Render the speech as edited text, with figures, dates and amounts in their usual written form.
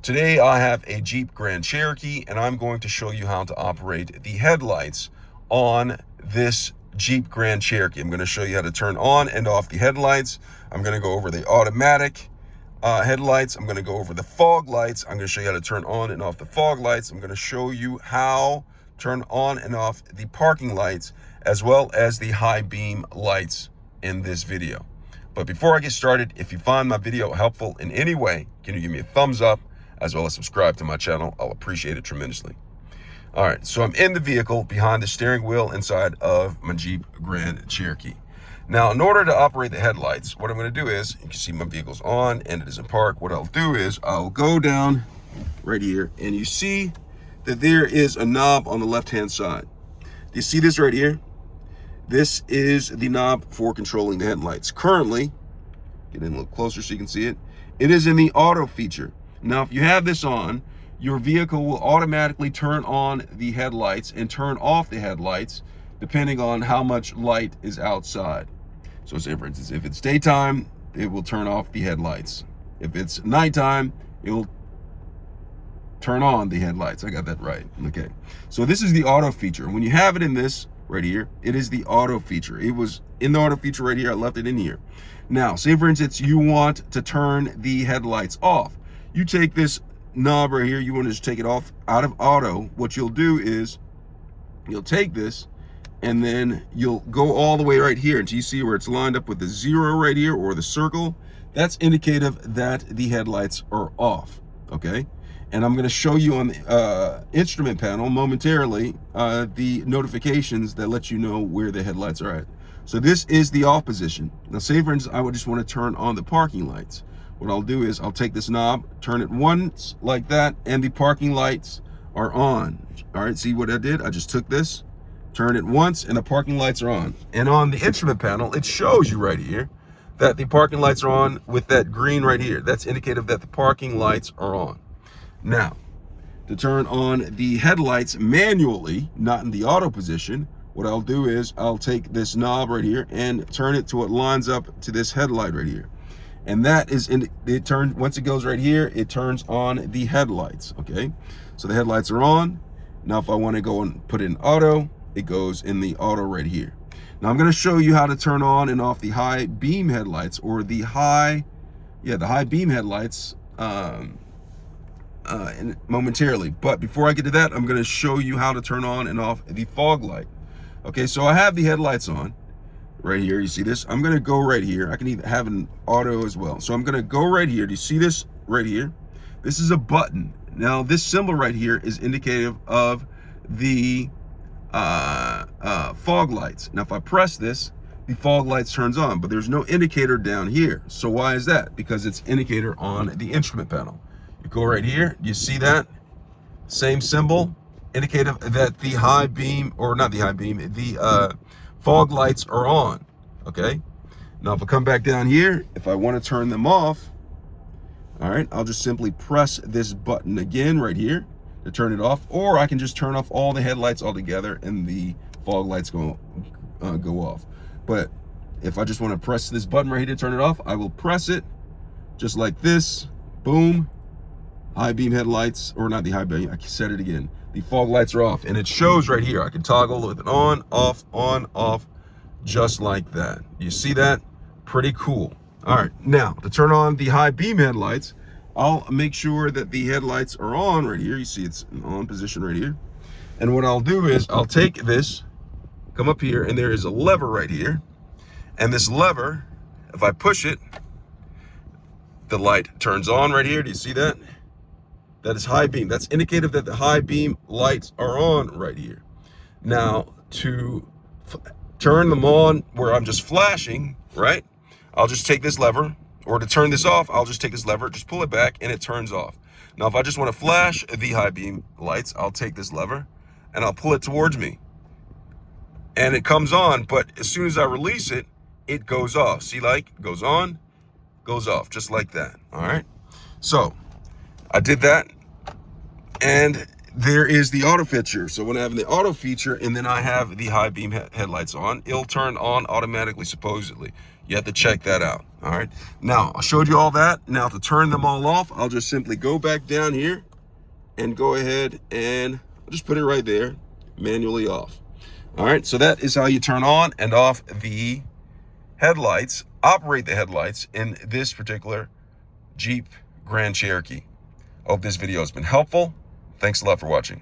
Today I have a Jeep Grand Cherokee and I'm going to show you how to operate the headlights on this Jeep Grand Cherokee. I'm going to show you how to turn on and off the headlights. I'm going to go over the automatic headlights. I'm going to go over the fog lights. I'm going to show you how to turn on and off the fog lights. I'm going to show you how to turn on and off the parking lights as well as the high beam lights in this video. But before I get started, if you find my video helpful in any way, can you give me a thumbs up as well as subscribe to my channel? I'll appreciate it tremendously. All right, so I'm in the vehicle behind the steering wheel inside of my Jeep Grand Cherokee. Now, in order to operate the headlights, what I'm going to do is, you can see my vehicle's on and it is in park. What I'll do is I'll go down right here and you see that there is a knob on the left-hand side. Do you see this right here? This is the knob for controlling the headlights. Currently, get in a little closer so you can see it, it is in the auto feature. Now, if you have this on, your vehicle will automatically turn on the headlights and turn off the headlights depending on how much light is outside. So say, for instance, if it's daytime, it will turn off the headlights. If it's nighttime, it will turn on the headlights. I got that right. Okay. So this is the auto feature. When you have it in this right here, it is the auto feature. It was in the auto feature right here. I left it in here. Now, say for instance, you want to turn the headlights off. You take this knob right here, you want to just take it off out of auto. What you'll do is you'll take this and then you'll go all the way right here until you see where it's lined up with the 0 right here or the circle. That's indicative that the headlights are off, okay? And I'm going to show you on the instrument panel momentarily the notifications that let you know where the headlights are at. So this is the off position. Now say for instance, I would just want to turn on the parking lights. What I'll do is I'll take this knob, turn it once like that, and the parking lights are on. All right, see what I did? I just took this, turn it once, and the parking lights are on. And on the instrument panel, it shows you right here that the parking lights are on with that green right here. That's indicative that the parking lights are on. Now, to turn on the headlights manually, not in the auto position, what I'll do is I'll take this knob right here and turn it to it lines up to this headlight right here. And that is once it goes right here, it turns on the headlights, okay? So the headlights are on. Now, if I want to go and put in auto, it goes in the auto right here. Now, I'm going to show you how to turn on and off the high beam headlights or the high beam headlights momentarily. But before I get to that, I'm going to show you how to turn on and off the fog light. Okay, so I have the headlights on. Right here, you see this? I'm gonna go right here. I can even have an auto as well. So I'm gonna go right here. Do you see this right here? This is a button. Now this symbol right here is indicative of the fog lights. Now if I press this, the fog lights turns on, but there's no indicator down here. So why is that? Because it's indicator on the instrument panel. You go right here, you see that? Same symbol, indicative that the high beam, or not the high beam, the fog lights are on, okay? Now, if I come back down here, if I want to turn them off, all right, I'll just simply press this button again right here to turn it off, or I can just turn off all the headlights altogether and the fog lights go off. But if I just want to press this button right here to turn it off, I will press it just like this, boom, high beam headlights, or not the high beam, I said it again. The fog lights are off, and it shows right here. I can toggle with it on, off, just like that. You see that? Pretty cool. All right, now to turn on the high beam headlights, I'll make sure that the headlights are on right here. You see it's in on position right here. And what I'll do is I'll take this, come up here, and there is a lever right here. And this lever, if I push it, the light turns on right here. Do you see that? That is high beam. That's indicative that the high beam lights are on right here. Now, to turn them on where I'm just flashing, right? I'll just take this lever, or to turn this off, I'll just take this lever, just pull it back, and it turns off. Now, if I just want to flash the high beam lights, I'll take this lever, and I'll pull it towards me. And it comes on, but as soon as I release it, it goes off. See, like, goes on, goes off, just like that, all right? So, I did that, and there is the auto feature. So when I have the auto feature and then I have the high beam headlights on, it'll turn on automatically, supposedly. You have to check that out, All right, now I showed you all that. Now to turn them all off, I'll just simply go back down here and go ahead and just put it right there, manually off. All right, so that is how you turn on and off the headlights, operate the headlights in this particular Jeep Grand Cherokee. I hope this video has been helpful. Thanks a lot for watching.